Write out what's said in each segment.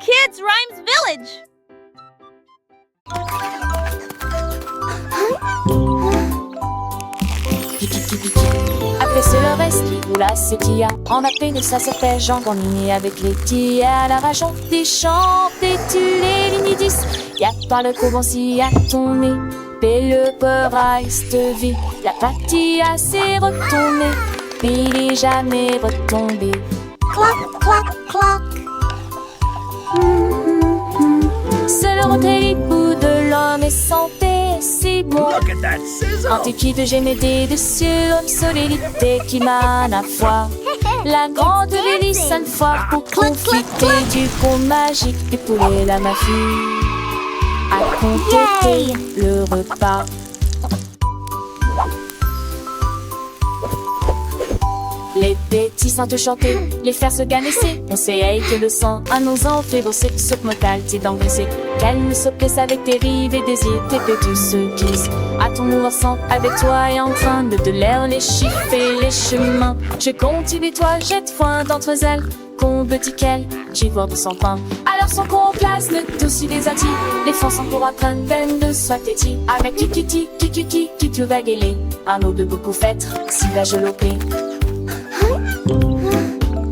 Kids Rhymes Village! Après c'est le reste, là c'est Tia. En appel ça s'appelle Jean Grandini avec les Tia à la rajon. Des chants, des tu les lignes 10. Y'a pas le commenci à ton nez. Le peur reste vie. La Patia s'est retournée. Il est jamais retombé. Cloc, cloc, cloc. C'est le retrait bout de l'homme et santé, c'est bon. Look at that sizzle! Antiquité de génété de surhomme, solidité qui mène à foi. La grande hélice à une foire pour profiter du conte magique des poulets, la mafie. À compléter le repas. Les petits sont te chanter, les faire se ganesser. On sait que le sang à nos ans fait bosser sur mortal, t'es d'engraisser. Qu'elle ne se plaise avec tes rives et désirs, tes petits se glissent. À ton ensemble avec toi et en train de l'air, les chiffres et les chemins. Je continue toi, jette foin d'entre elles. Qu'on petit qu'elle, j'y vois de son pain. Alors son qu'on place le dossier des attis. Les fonds sont pour apprendre peine de soit téti. Avec kikiti, kikiti, kiki va guéler. Un eau de beaucoup fêtre, si la gelopée.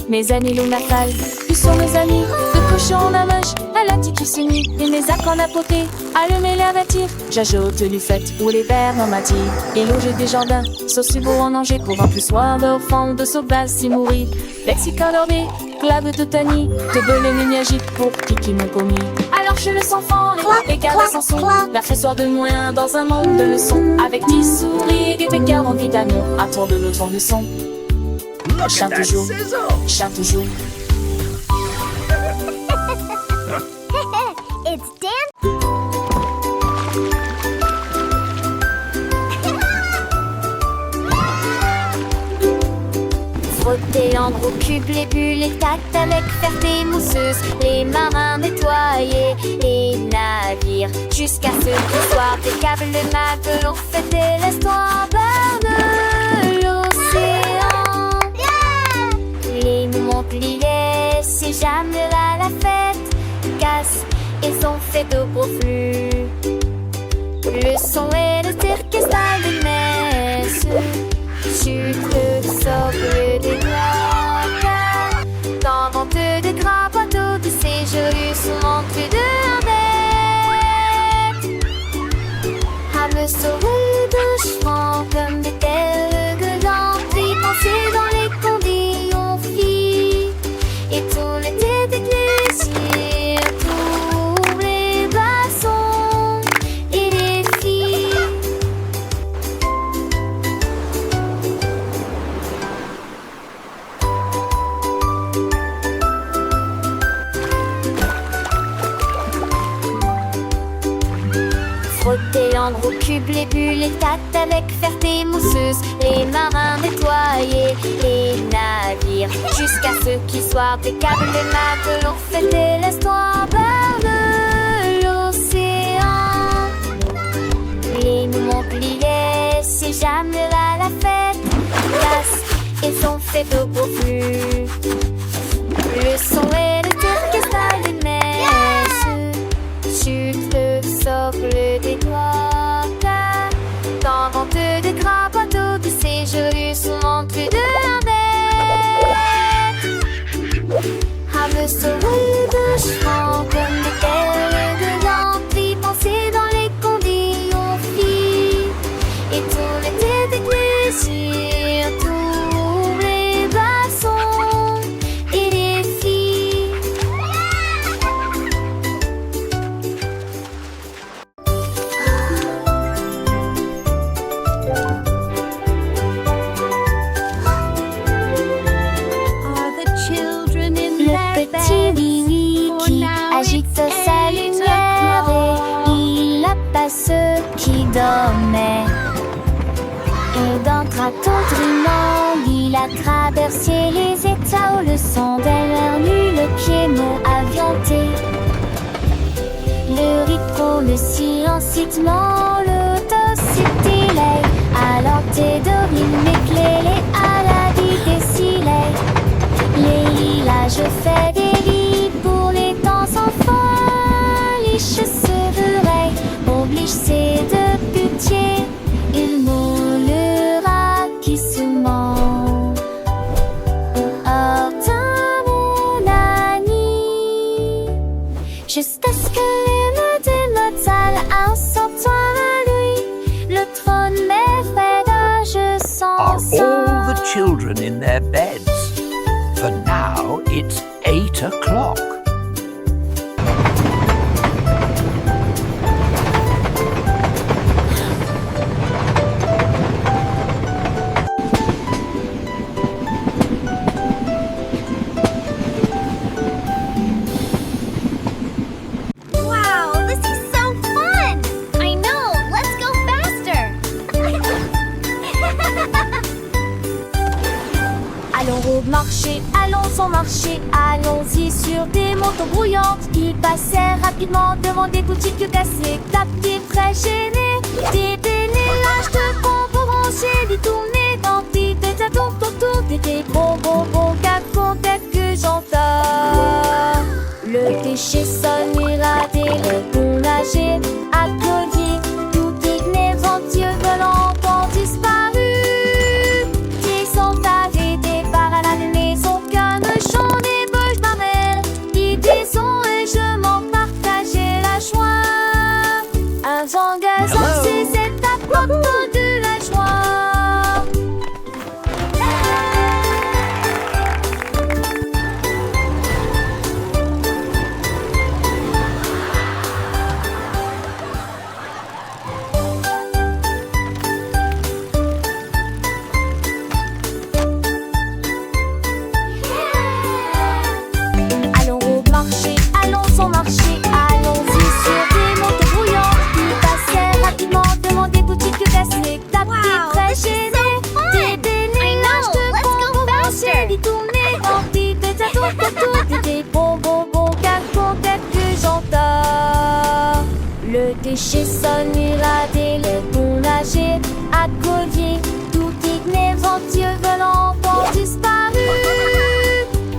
Mes amis l'onafal, ils sont mes amis. De cochon en amage, à la tiki s'unit. Et mes actes en apoté, allumer la bâtir. J'ajoute du fait ou les verres dans ma tire. Et loger des jardins, sauce beau en danger. Pour un plus soir d'enfant de sauvage si mourir. Lexicon dormé, clave de tani. De bonne énergie pour qui m'ont commis. Alors je le sens fort, les gardes sans son. La fait soir de moins dans un monde de leçons. Avec 10 souris, des pécards en vitamine. À tour de l'autre de son. Look at that sizzle! Chante toujours. It's Dan. Frotter en gros cube les bulles, les tacts avec ferté mousseuse. Les marins nettoyer les navires. Jusqu'à ce que soir des câbles le matelot fait et l'histoire berne l'océan. Les Montpellier, c'est jamais là la fête. Casse, ils ont fait de gros flux. Le son et le cirque style de messe. Sucre, sobre des noix. Dans vente de grands bateaux de séjour, sont entrés de bête. À me sauver de chemin comme des telles gueulantes. Puis penser dans les conditions filles. Et tout l'été des plaisirs pour les bassons et les filles. Frotter en gros cube les bulles, les tacts avec ferté mousseuse. Les marins nettoyer les navires. Jusqu'à ce qu'ils soient des câbles de matelot fêter l'histoire berne l'océan. Les Montpellier, c'est jamais là la fête. Casse, ils ont fait de gros flux. Le son et le turc style de messe. Sucre, socle des doigts. Dans vente de grands bateaux de séjour, sont entrés de bête. À me sauver de chemin comme des telles de l'emplis. Penser dans les conditions filles. Et tout l'été des plaisirs pour les bassons et les filles. Le petit Winnie qui agite sa lumière et il apace ceux qui dormaient. Et d'un traton trinant, il a traversé les états où le son derrière lui, le piano avianté. Le rythme, le silencitement, l'autocité, alors t'es dormi, m'éclairer à la vie des silets. Les lilas, je fais des lits pour les temps sans children in their beds. For now, it's 8 o'clock. Wow, this is so fun! I know, let's go faster! Allons au marché, allons au marché, allons-y sur des motos brouillantes. Ils passèrent rapidement devant des boutiques cassées. La petite très gênée, des lâches de bonbons rangés, des tournées dans des tours autour des bonbons que j'entends. Le déchet sonne, irradé, le bon nager, applaudi, tout inébrantieux volants ont disparu. Qui sont arrêtés par la maison, qu'un chant des bouches marelles. Ils disons et je m'en partageais la joie. Un zangazan, c'est cette apporte de la joie. Allons au marché, allons au marché, allons-y sur des motos brouillantes. Ils passèrent rapidement devant des boutiques cassées. La petite très gênée, des lâches de bonbons rangés, des tournées dans des tours autour des bonbons que j'entends. Le déchet sonne, irradé, le bon nager, à collier, tout inébrantieux volants ont disparu.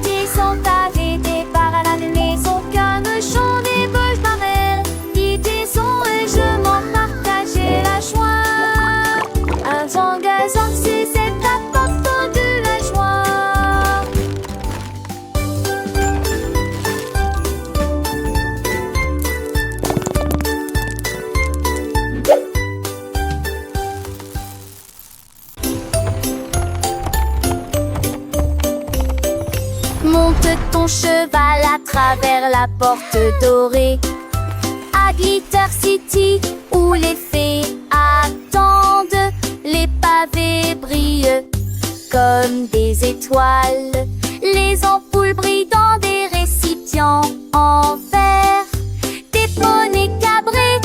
Qui sont arrêtés par la maison, qu'un chant des bouches marelles. Ils disons et je m'en partageais la joie. Un zangazan, c'est cette apporte de la joie. Monte ton cheval à travers la porte dorée à Glitter City où les fées attendent. Les pavés brillent comme des étoiles. Les ampoules brillent dans des récipients en verre. Des poneys cabrés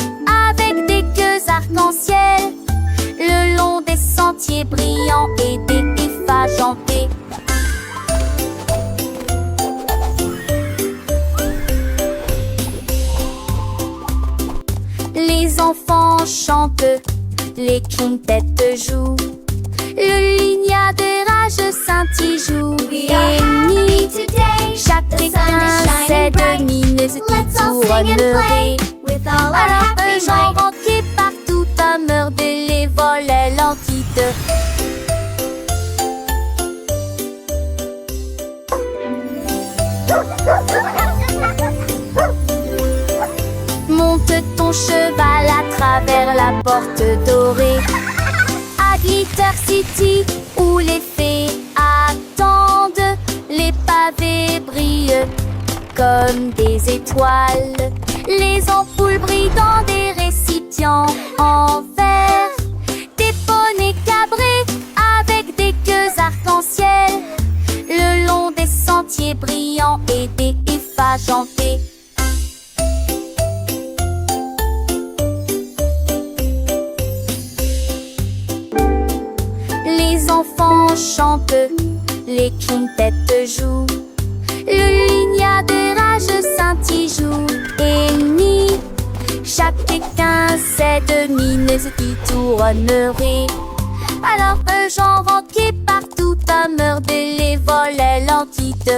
avec des queues arc-en-ciel le long des sentiers brillants et des effajantés. Les enfants chantent, les quintettes jouent, le lignard de rage scintille joue. Et nuit, chacun sait de mineuse qui tournerait. Alors que j'en rentre partout à meurt de les volets l'entite. Monte ton cheval à travers la porte dorée à Glitter City où les fées attendent. Les pavés brillent comme des étoiles. Les ampoules brillent dans des récipients en verre. Des poneys cabrés avec des queues arc-en-ciel le long des sentiers brillants et des effajantés. Les enfants chantent, les quintettes jouent, le lignard de rage scintille joue. Et nuit, chacun sait de mineuse qui tournerait. Alors que j'en rentre partout à meurt de les volets l'entite.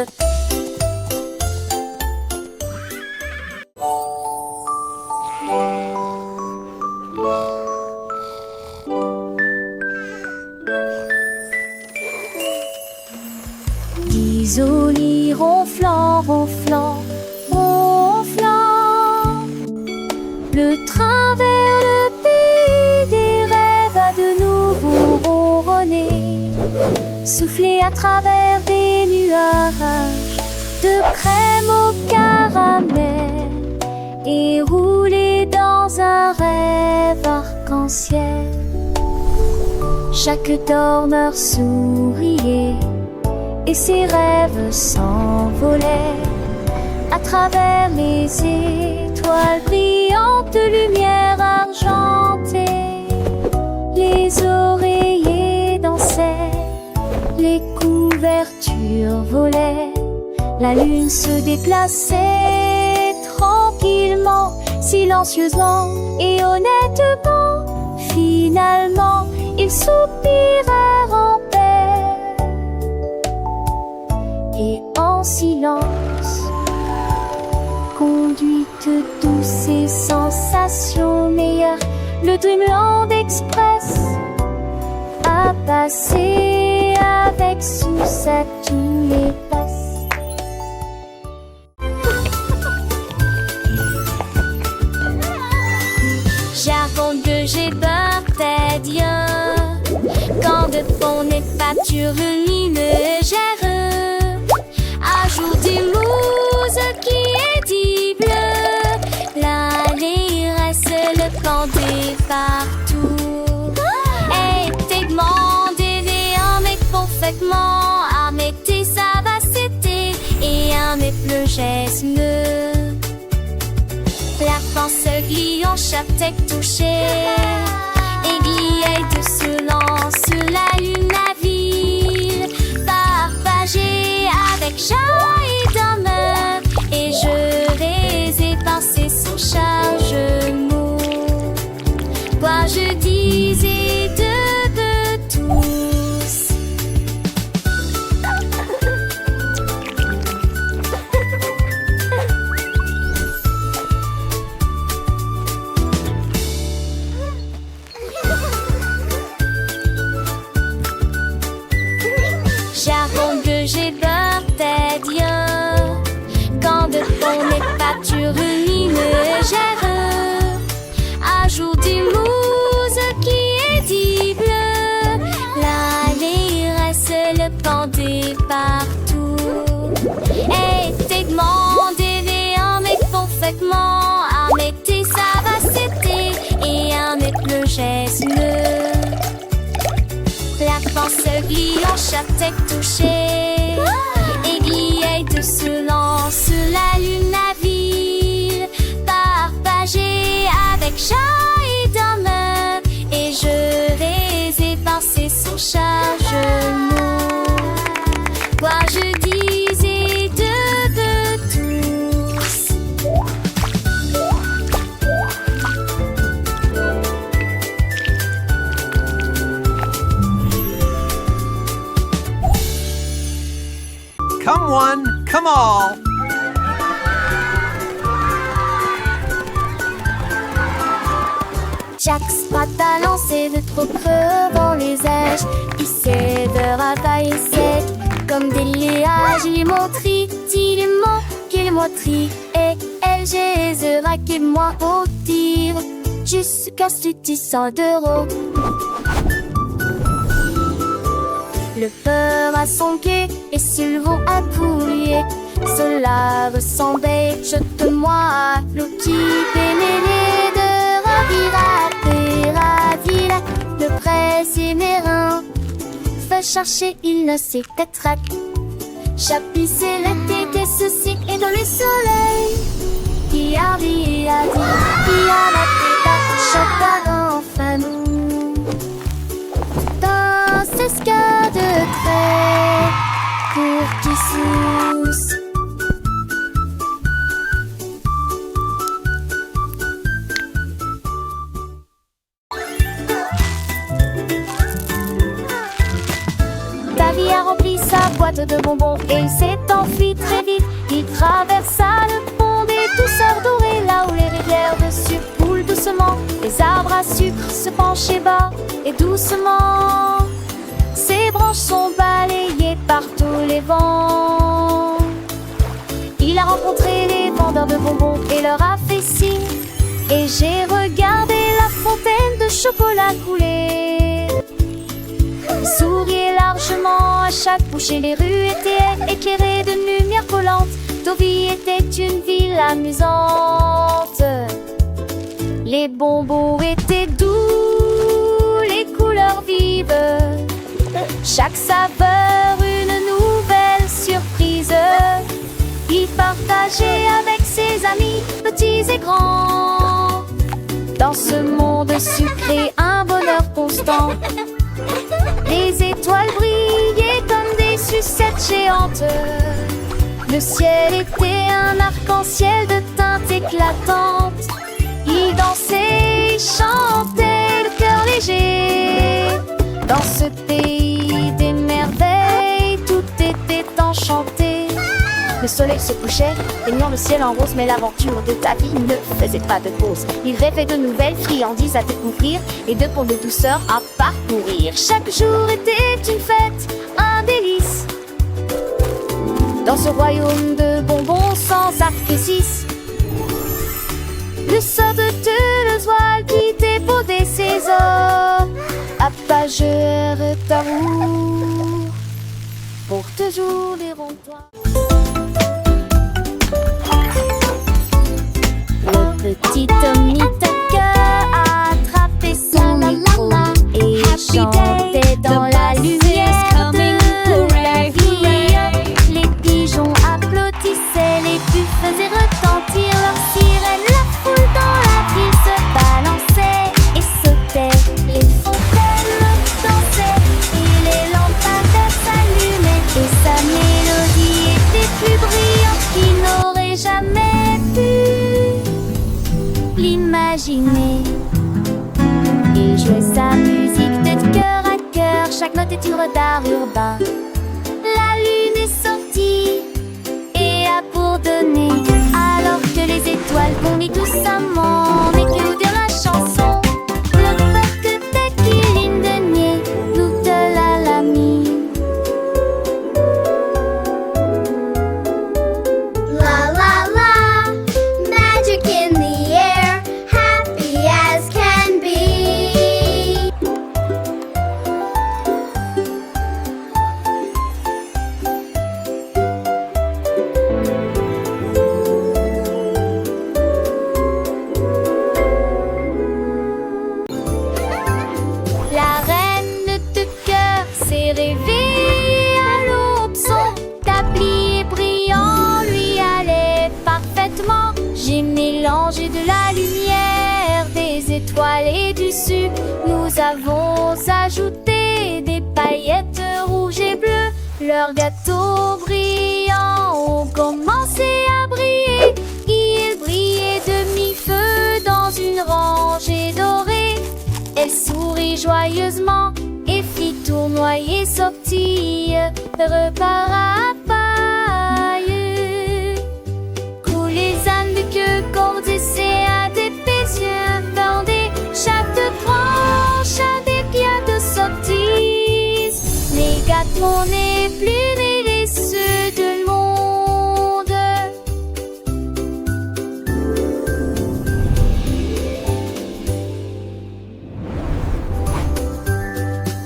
Isolé ronflant, ronflant, ronflant. Le train vers le pays des rêves a de nouveau ronronné. Souffle à travers des nuages de crème au caramel et rouler dans un rêve arc-en-ciel. Chaque dormeur souriait et ses rêves s'envolaient à travers les étoiles brillantes de lumière argentée. Les oreillers dansaient, les couvertures volaient, la lune se déplaçait tranquillement, silencieusement et honnêtement. Finalement, ils soupirèrent en paix et en silence, conduite douce et sensation meilleure, le Dreamland Express a passé avec succès tous les passes. J'avoue que j'ai peur d'être bien quand de fond n'est pas lumineux. Ajoute des mousses qui est dit bleu. L'année reste le planter partout. Et t'es demandé un mec parfaitement avec tes savacités et un mec le geste. La France glie en chapeau touché, aiguille de ce lance sur la lune la ville, partagée avec joie et d'honneur, et je vais éparser son chargement. Quoi je disais de tous. J'avoue que j'ai peur d'être bien quand de fond n'est pas lumineux. Ajoute des mousses qui est dit bleu. L'année reste le pendé partout. Et t'es demandé un mec parfaitement avec tes savacités et un mec le geste. La France glie en chapeau touché, aiguille de ce lance sur la lune la ville, partagée avec joie et d'honneur, et je vais éparser son chargement. Quoi je disais de tous. Come one, come all. Chaque spot a lancé de trop creux dans les airs. Il sait de ravailler sec comme des liages. Il montrit, il ment, qu'il montrit. Et elle, j'ai raqué moi au tir. Jusqu'à ce que 100 d'euros. Le peur a son quai et Sylvain a pouillé. Cela ressemblait, jette-moi à l'eau qui pénérait de ravira, le presse et mérin. Fait chercher, il ne sait être. Chapissé l'été, que ceci est dans le soleil. Qui a dit, qui a la tête, chocolat enfin nous. Dans ce ska de trait, pour qui sousse. Davy a rempli sa boîte de bonbons et il s'est enfui très vite. Il traversa le pont des douceurs dorées, là où les rivières de sucre coulent doucement. Les arbres à sucre se penchaient bas et doucement. Ses branches sont balayées par tous les vents. Il a rencontré les vendeurs de bonbons et leur a fait signe. Et j'ai regardé la fontaine de chocolat couler. souriait largement à chaque bouchée. Les rues étaient éclairées de lumière collante. Deauville était une ville amusante. Les bonbons étaient doux, les couleurs vives. Chaque saveur une nouvelle surprise. Il partageait avec ses amis, petits et grands. Dans ce monde sucré, un bonheur constant. Les étoiles brillaient comme des sucettes géantes. Le ciel était un arc-en-ciel de teintes éclatantes. Ils dansaient, chantaient, le cœur léger. Dans ce pays des merveilles, tout était enchanté. Le soleil se couchait, baignant le ciel en rose. Mais l'aventure de ta vie ne faisait pas de pause. Il rêvait de nouvelles friandises à découvrir et de ponts de douceur à parcourir. Chaque jour était une fête, un délice. Dans ce royaume de bonbons sans sacrifice. Le sort de Teleuze-Voile qui débaudait ses os. Appageur d'amour pour toujours les ronds-toits. Le petit Tommy Tucker a attrapé son micro et chantait dans la lumière de la vie. Les pigeons applaudissaient, les buts faisaient retentir leurs sirènes. La foule dans la ville se balançait et sautait. Les fontaines dansaient et les lampadaires s'allumaient. Et sa mélodie était plus brillante qu'il n'aurait jamais pu l'imaginer. Il jouait sa musique de cœur à cœur. Chaque note est une d'art urbain. La lune est sortie et a bourdonné, alors que les étoiles vomissent doucement. Mais que nous dire la chanson? Le fait que dès qu'il ligne de nier, nous de l'ami. La la la, magic in the air, happy as can be. La reine de cœur s'est réveillée à l'aube. Son tablier brillant lui allait parfaitement. J'ai mélangé de la lumière, des étoiles et du sucre. Nous avons ajouté des paillettes rouges et bleues. Leurs gâteaux brillants ont commencé à briller. Ils brillaient de mi-feu dans une rangée dorée. Elle sourit joyeusement et fit tournoyer sortie, repas à paille. Coulent les ânes de queue, cordes et à des pézieux bordés. Chaque branche a des pieds de sorties. Les gâteaux n'est plus les ceux de monde.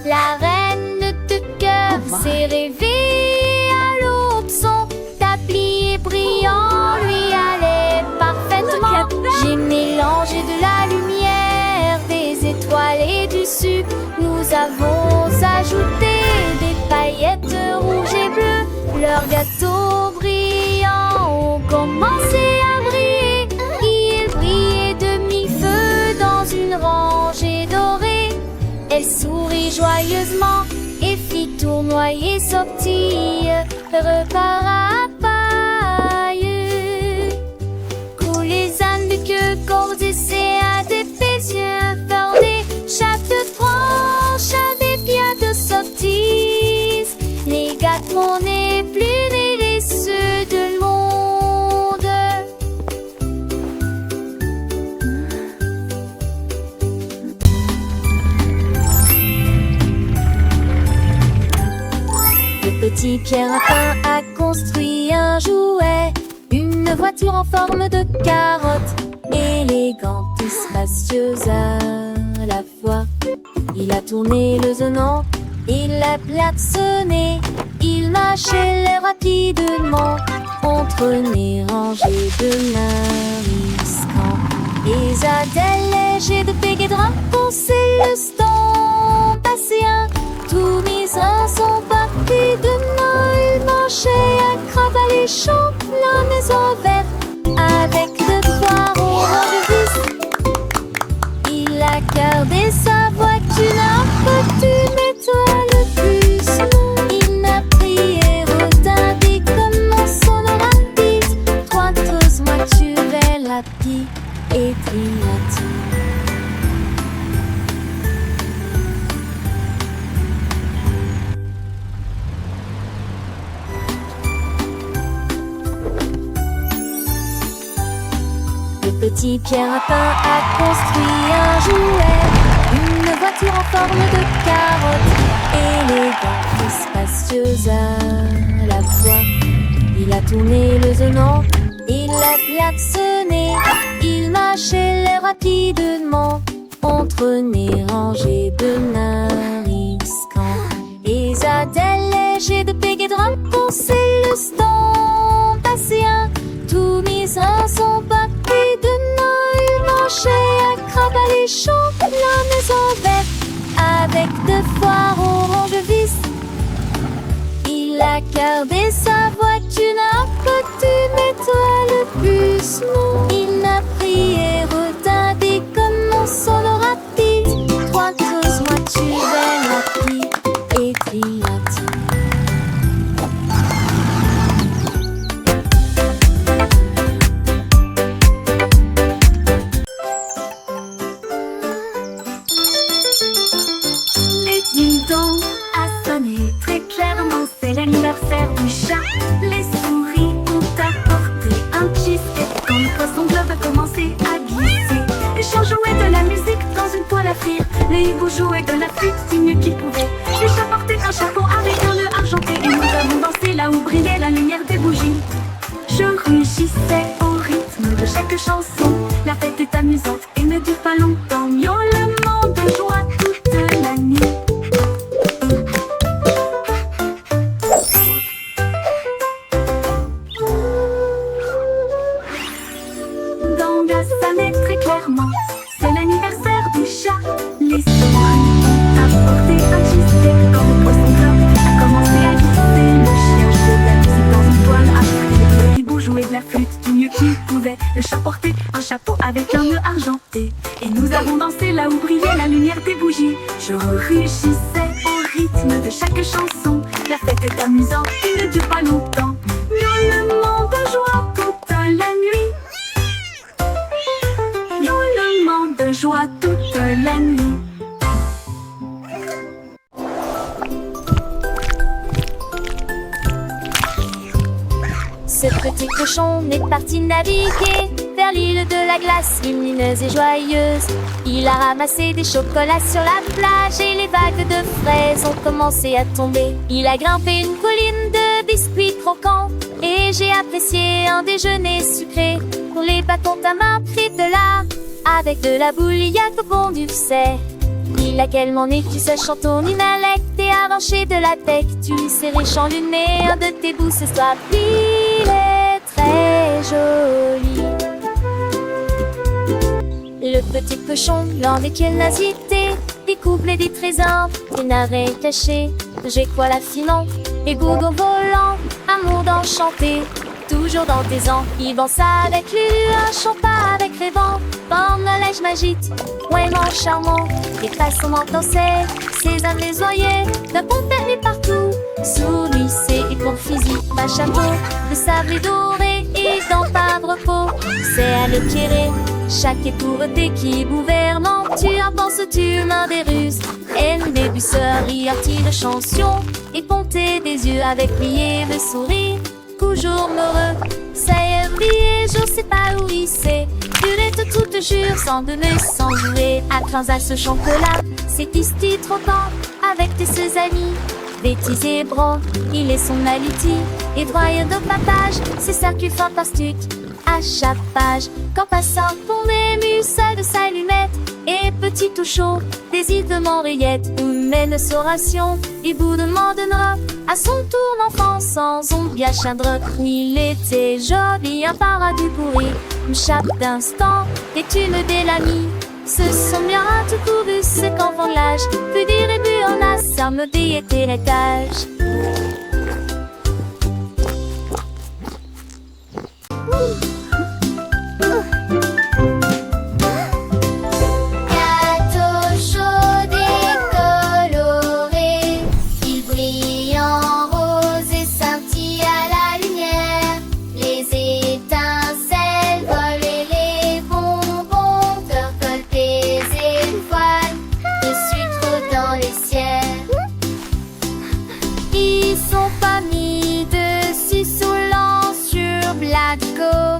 La reine de cœur s'est réveillée à l'aube. Son tablier brillant lui allait parfaitement. J'ai mélangé de la lumière, des étoiles et du sucre. Nous avons ajouté des paillettes rouges et bleues. Leurs gâteaux brillants ont commencé à briller. Ils brillaient de mi-feu dans une rangée dorée. Elle sourit joyeusement et fit tournoyer sortie, repas à paille. Coulent les ânes de queue, cordes et à des pézieux bordés. Chaque branche a des pieds de sorties. Les gâteaux n'est plus les ceux de monde. Le petit Pierre Lapin a construit un jouet, une voiture en forme de carotte, élégante et spacieuse à la fois. Il a tourné le zonant Il a klaxonné, il marchait rapidement entre les rangées de mariscants. Les adèles légers de Pégédrin pensaient le stand passéen. Tous mes uns sont partis de main, il marchait à Cravats-les-Champs, la maison verte avec deux poireaux de vis. Il a gardé sa voiture un peu toi le plus. Il n'a prié retardé comme on sonne rapide. Trois tous moi tu vais la pie et triati. Le petit Pierre Lapin a construit un jouet, une voiture en forme de carotte, élégante et spacieuse à la fois. Il a tourné le zonant, il a klaxonné, il marchait rapidement entre les rangées de mariscants. Les adèles légers de Pégédrin pensaient le stand passéen. Tous mes uns sont partis de nain, il marchait à Cravats-les-Champs, la maison verte avec deux foires orange vis. Il a gardé sa voiture un peu mais toi le plus non. Il n'a prié retardé comme on sonne rapide. Trois tous moi tu vais la pie et triati. L'anniversaire du chat, les souris ont apporté un cheesecake. Quand le poisson globe a commencé à glisser, les chats jouaient de la musique dans une poêle à frire. Les hiboux jouaient de la flûte du mieux qu'ils pouvaient. Les chats portaient un chapeau avec un nœud argenté. Et nous avons dansé là où brillait la lumière des bougies. Je rugissais au rythme de chaque chanson. La fête est amusante et ne dure pas longtemps. Miaulement de joie toute la nuit. C'est l'anniversaire du chat. Les souris ont apporté un cheesecake. Quand le poisson globe a commencé à glisser, le chien jouait de la musique dans une toile à frire. Le hibou jouait de la flûte du mieux qu'il pouvait. Le chat portait un chapeau avec un nœud argenté. Et nous avons dansé là où brillait la lumière des bougies. Je rugissais au rythme de chaque chanson. La fête est amusante et ne dure pas longtemps. Miaulement de joie toute la nuit. De joie toute la nuit. Ce petit cochon est parti naviguer vers l'île de la glace lumineuse et joyeuse. Il a ramassé des chocolats sur la plage et les vagues de fraises ont commencé à tomber. Il a grimpé une colline de biscuits croquants et j'ai apprécié un déjeuner sucré. Pour les bâtons ta main pris de là, avec de la bouilliade au bon du sait. Il a quel mon nez, tu sais, chanton inalect et arraché de la tête. Tu serré chanluné, un de tes bouts ce soir. Il est très joli. Le petit cochon, lent des curiosités, découvre des trésors, des narets cachés. J'ai quoi la finon, et bourgon volant, amour d'enchanté. Toujours dans tes ans, il danse avec lui, un chant pas avec les vents. Comme le lèche m'agite, ouais mon charmant. Et façon danser, ses âmes les oyer, de bon permis partout. Sous lui c'est et pour fusil, ma chapeau, de sable doré et dans pas de repos. C'est à l'éclairer, chaque étourté qui gouvernant. Tu en penses, tu mains des ruses, et le débuseur y artille de chanson. Et ponter des yeux avec plié de sourire. Toujours heureux, ça y est oublié, je sais pas où il s'est. Purette toute jure, sans donner, sans jouer. À à ce chocolat, c'est ici trop temps. Avec tes ses amis, bêtises et bras. Il est son aliti, et droit de papage. C'est ça qui est fantastique. À chaque page, quand passant pour mes muses de sa lunette. Et petit tout chaud, désir de Henriette, où mène son ration. Il vous demandera à son tour l'enfant sans ombre bien chindre. Il était joli, un paradis pourri. Chaque instant est une belle amie. Ce sont bien tout couru, c'est qu'enfant l'âge. Plus dire et plus on a, ça me dit était l'étage. Gâteau chaud et coloré, il brille en rose et scintille à la lumière. Les étincelles volent et les bonbons percolent des étoiles dessus trop dans les ciels. Ils sont pas mis dessus saulant sur Blatco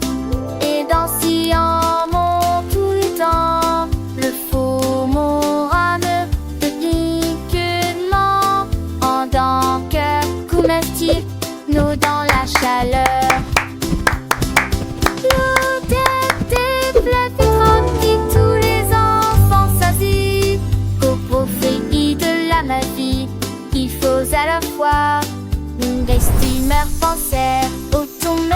et dansant mon tout le temps. Le faux morame de piquement en dents que couvertir nous dans la chaleur. L'odeur des fleurs qui tous les enfants s'assit qu'au prophétie de la magie. Il faut à la fois une estimeur penser au tomber.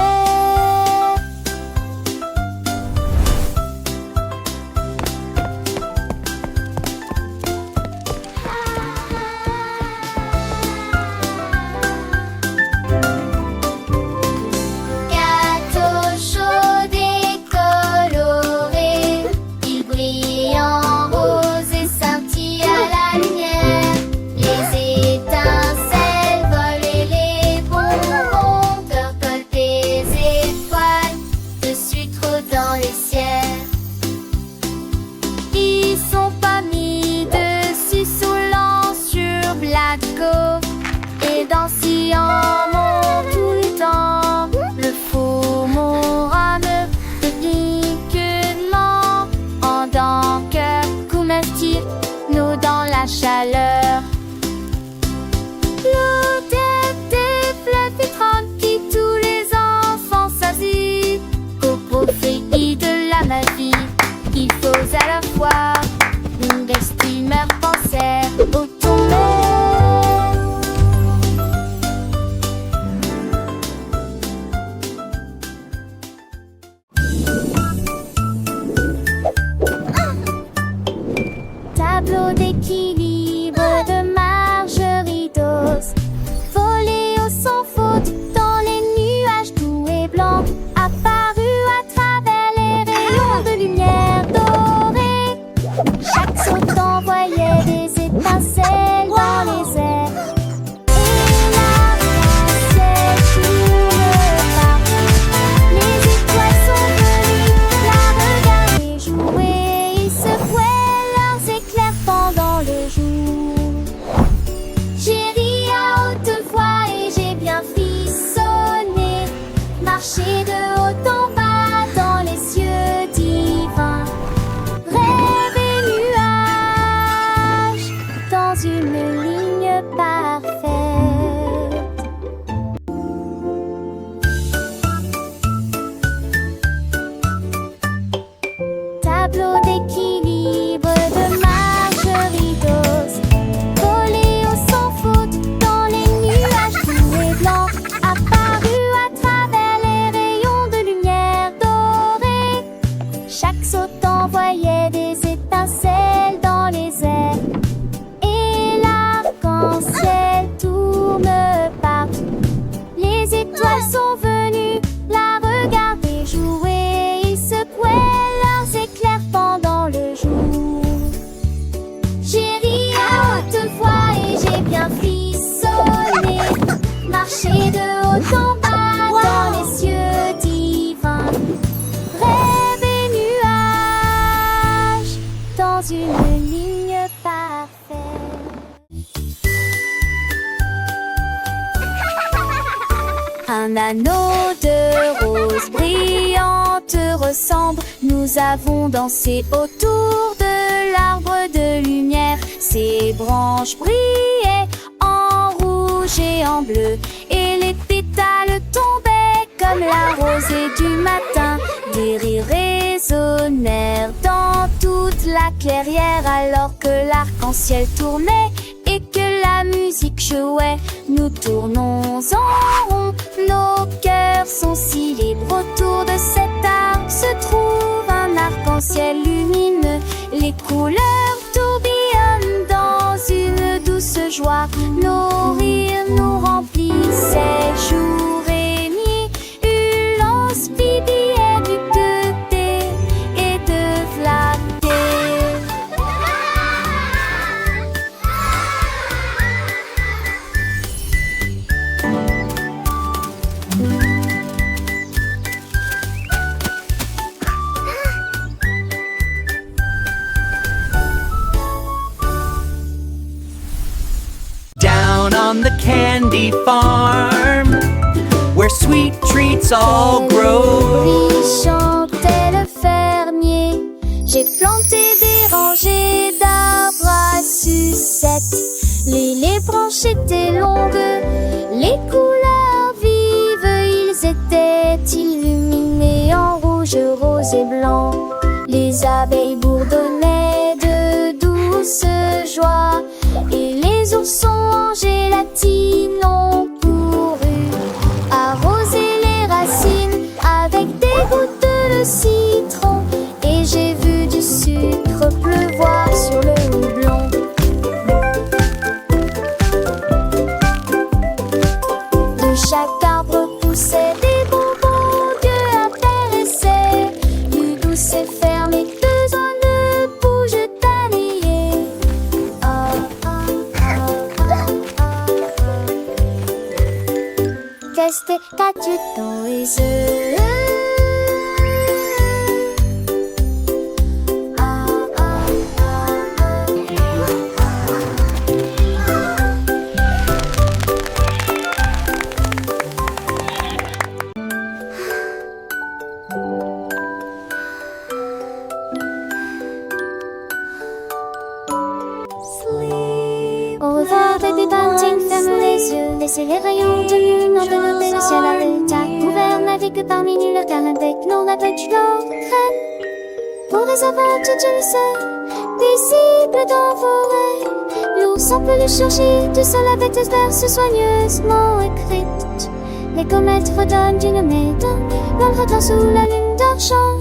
Gâteau chaud et coloré, il brille en rose et scintille à la lumière. Les étincelles volent et les bonbons percolent des étoiles dessus trop dans les ciels. Ils sont pas mis dessus saulant sur Blatco et dansant mon tout le temps. Le faux morame de piquement en dents que couvertir nous dans la chaleur. L'odeur des fleurs filtrantes qui tous les enfants s'assit qu'au prophétie de la magie. Il faut à la fois une estimeur penser au tomber. Tableau d'équilibre de Margerie d'Os, volé au sans faute dans les nuages doux et blancs, apparu à travers les rayons de lumière dorée. Chaque saut envoyait des étincelles dans les airs. Et l'arc-en-ciel tourne partout. Les étoiles sont venues la regarder jouer. Ils secouaient leurs éclairs pendant le jour. J'ai ri à haute voix et j'ai bien frissonné. Marché de haut en bas dans les cieux divins. Rêve et nuages dans une ligne parfaite. Tableau d'équilibre de Margerie d'Os, volé au sans faute dans les nuages doux et blancs, apparu à travers les rayons de lumière dorée. Chaque saut envoyait des étincelles dans les airs. Et l'arc-en-ciel tourne partout. Les étoiles sont venues la regarder jouer. Ils secouaient leurs éclairs pendant le jour. J'ai ri à haute voix et j'ai bien frissonné. Marché de haut en bas dans les cieux divins. Rêve et nuages dans une ligne parfaite. Un anneau de rose brillante ressemble. Nous avons dansé autour de l'arbre de lumière. Ses branches brillaient en rouge et en bleu, et les pétales tombaient comme la rosée du matin. Des rires résonnèrent dans toute la clairière alors que l'arc-en-ciel tournait et que la musique jouait. Nous tournons en rond, nos cœurs sont si libres. Autour de cet arc se trouve un arc-en-ciel lumineux. Les couleurs tourbillonnent dans une douce joie. Nos rires nous remplissaient jour et nuit. Hurlant, Speedy est du côté et de flatter. Down on the candy farm, where sweet treats all grow. Lui chantait le fermier. J'ai planté des rangées d'arbres à sucettes. Les branches étaient longues, les couleurs vives. Ils étaient illuminés en rouge, rose et blanc. Les abeilles bourdonnaient de douce joie. Et les oursons en gélatine ont couru arroser les racines avec des gouttes de citron. Et j'ai vu du sucre pleuvoir sur le houblon. De chaque arbre poussaient des bonbons que apparaissaient du douce et fermé, besoin de bouge taillée. Qu'est-ce que t'as-tu dans les yeux? Au revoir, baby bunting, ferme les yeux. Laissez les rayons de lune envelopper le ciel à l'état couvert. Navigue parmi nulle car avec nos navets tu l'entraînes. Pour les aventures du lycée, visibles dans vos rêves. L'ours on peut le chercher, du sol avec des verses soigneusement écrites. Les comètes redonnent d'une médaille, l'ombre dans sous la lune d'argent.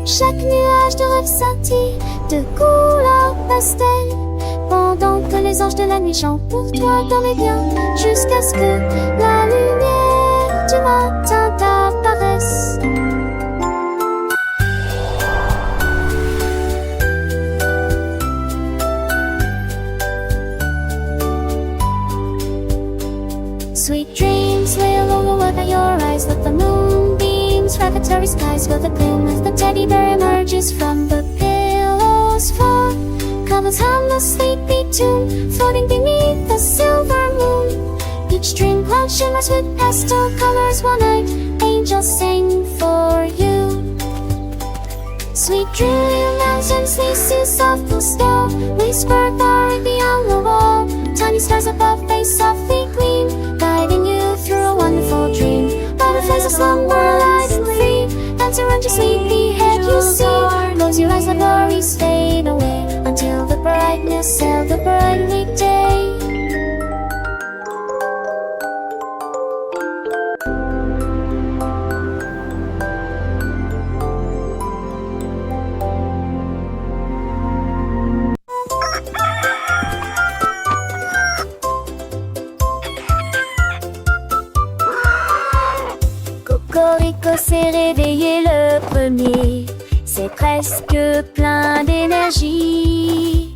Chaque nuage de rêve scintille de couleur pastel. Pendant que les anges de la nuit chantent pour toi, dormez bien, jusqu'à ce que la lumière du matin t'apparaisse. Sweet dreams lay along the your eyes, let the moonbeams revelatory skies fill the gloom as the teddy bear emerges from the pillow's fall. Covers harmless sleepy tomb, floating beneath the silver moon. Each dream cloud shimmers with pastel colors. One night, angels sing for you. Sweet dream mountains, they see soft blue snow. Whisper far beyond the wall. Tiny stars above, they softly gleam, guiding you through a wonderful dream. Butterflies of slumber, light and free. Dance around your sleepy head, you see. Close your eyes, the worries fade away until the brightness of the bright weekday. Cocorico s'est réveillé le premier. C'est presque plein d'énergie.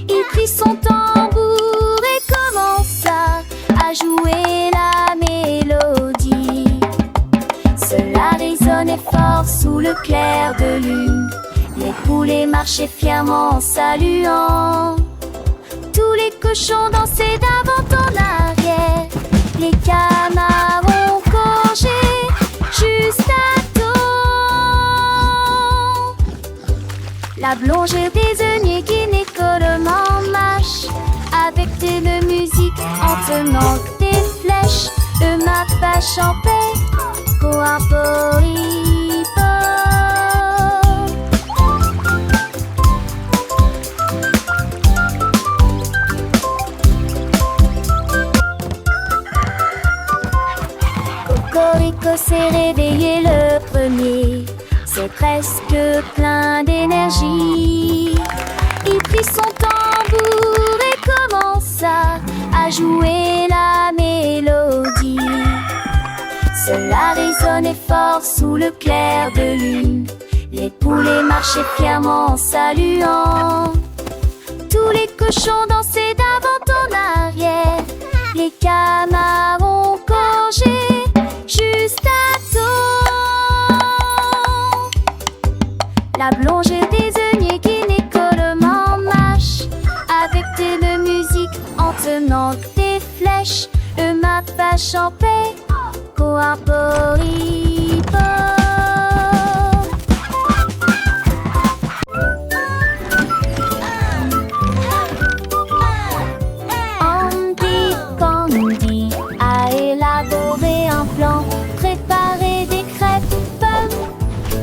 Il prit son tambour et commença à jouer la mélodie. Cela résonnait fort sous le clair de lune. Les poulets marchaient fièrement en saluant. Tous les cochons dansaient d'avant en arrière. Les canards ont gorgé juste à temps. La blongère désignée qui écolement marche avec une musique en tenant des flèches. Le mapache en paix pour un poripo. presque plein d'énergie. Il prit son tambour et commença à jouer la mélodie. Cela résonnait fort sous le clair de lune. Les poulets marchaient fièrement en saluant. Tous les cochons dansaient d'avant en arrière. Les canards ont gorgé juste à temps. La blonge désignait gynécolement marche avec de musique en tenant des flèches. Le mapa champait coarporipo. Andy Candy a élaboré un plan, préparé des crêpes pommes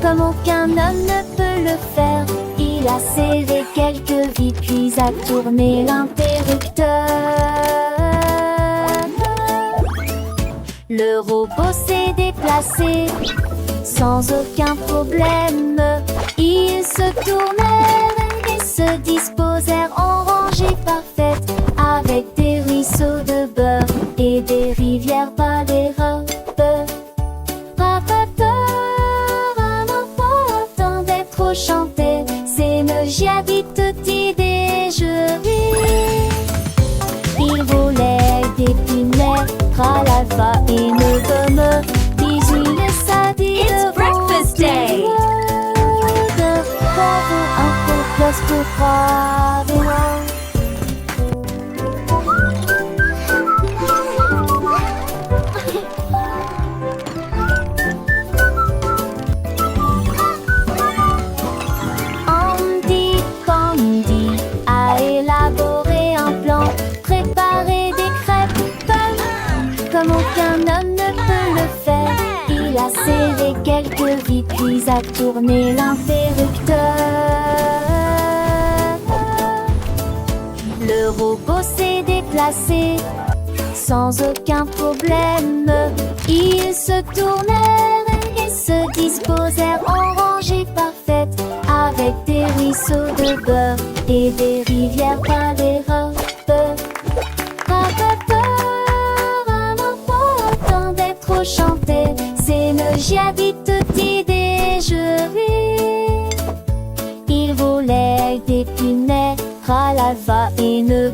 comme aucun homme ne peut le faire. Il a serré quelques vis puis a tourné l'interrupteur. Le robot s'est déplacé sans aucun problème. Ils se tournèrent et se disposèrent en rangée parfaite, avec des ruisseaux de beurre et des rivières par les robes. Attendait trop chanter, c'est me giadi tutti déjeuner. Il volait des punais, tralala et ne gomme. 18 It's breakfast day. Bravo, un peu plus pour bravo. Andy Candy a élaboré un plan, préparé des crêpes pommes comme aucun homme ne peut le faire. Il a serré quelques vis puis a tourné l'interrupteur. Le robot s'est déplacé sans aucun problème. Ils se tournèrent et se disposèrent en rangée parfaite, avec des ruisseaux de beurre et des rivières par les robes. Attendait trop chanter, c'est me giadi tutti déjeuner. Il volait des punais, tralala et ne